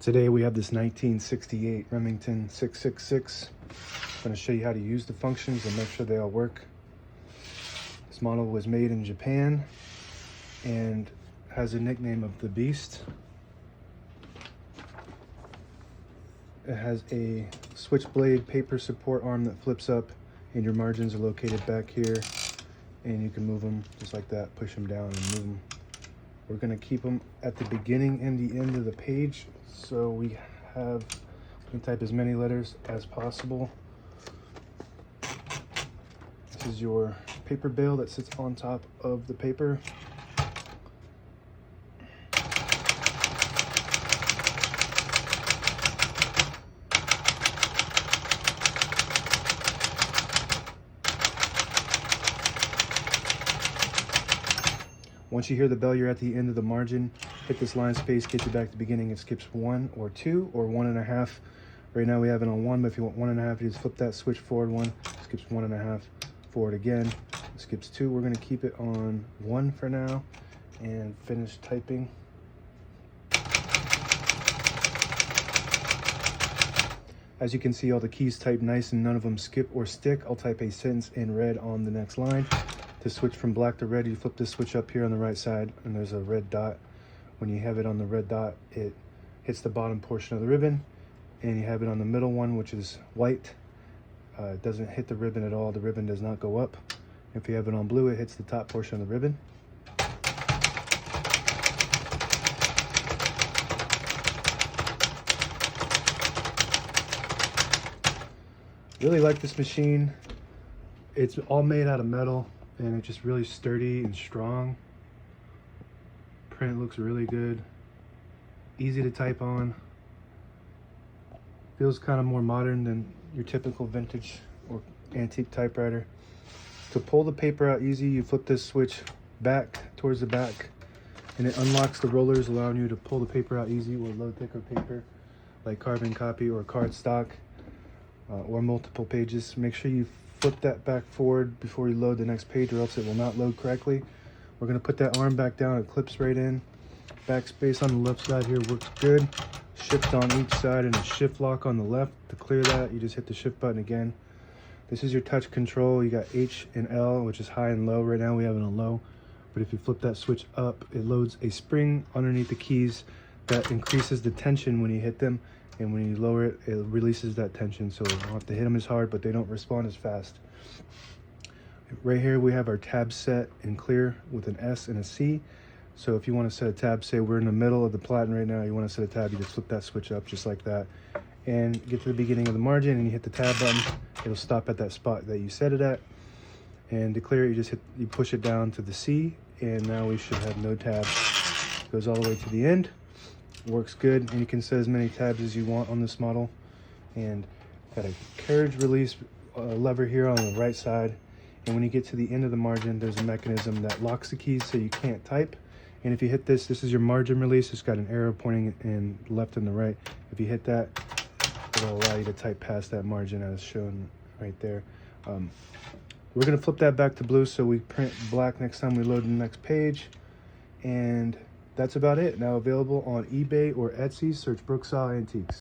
Today we have this 1968 Remington 666. I'm going to show you how to use the functions and make sure they all work. This model was made in Japan and has a nickname of the Beast. It has a switchblade paper support arm that flips up, and your margins are located back here, and you can move them just like that, push them down and move them. We're going to keep them at the beginning and the end of the page, so we can type as many letters as possible. This is your paper bale that sits on top of the paper. Once you hear the bell, you're at the end of the margin. Hit this line space, get you back to the beginning. It skips 1 or 2 or 1.5. Right now we have it on 1, but if you want 1.5, you just flip that switch forward 1, skips 1.5, forward again, skips 2. We're gonna keep it on 1 for now and finish typing. As you can see, all the keys type nice and none of them skip or stick. I'll type a sentence in red on the next line. To switch from black to red, you flip this switch up here on the right side and there's a red dot. When you have it on the red dot, it hits the bottom portion of the ribbon, and you have it on the middle one, which is white. It doesn't hit the ribbon at all. The ribbon does not go up. If you have it on blue, it hits the top portion of the ribbon. Really like this machine. It's all made out of metal, and it's just really sturdy and strong. Print looks really good. Easy to type on. Feels kind of more modern than your typical vintage or antique typewriter. To pull the paper out easy, you flip this switch back towards the back, and it unlocks the rollers, allowing you to pull the paper out easy with low thicker paper like carbon copy or cardstock or multiple pages. Make sure you flip that back forward before you load the next page, or else it will not load correctly. We're going to put that arm back down. It clips right in. Backspace on the left side here works good. Shift on each side and a shift lock on the left. To clear that, you just hit the shift button again. This is your touch control. You got H and L, which is high and low. Right now we have it on low, but if you flip that switch up, it loads a spring underneath the keys that increases the tension when you hit them, and when you lower it, it releases that tension, so you don't have to hit them as hard, but they don't respond as fast. Right here we have our tab set in clear with an S and a C. So if you want to set a tab, say we're in the middle of the platen right now, you want to set a tab, you just flip that switch up just like that and get to the beginning of the margin, and you hit the tab button. It'll stop at that spot that you set it at. And to clear it, you push it down to the C, and now we should have no tabs. Goes all the way to the end. Works good, and you can set as many tabs as you want on this model. And got a carriage release lever here on the right side, and when you get to the end of the margin, there's a mechanism that locks the keys so you can't type. And if you hit this is your margin release. It's got an arrow pointing in left and the right. If you hit that, it'll allow you to type past that margin as shown right there. We're going to flip that back to blue so we print black next time we load the next page. And that's about it. Now available on eBay or Etsy. Search Brooksaw Antiques.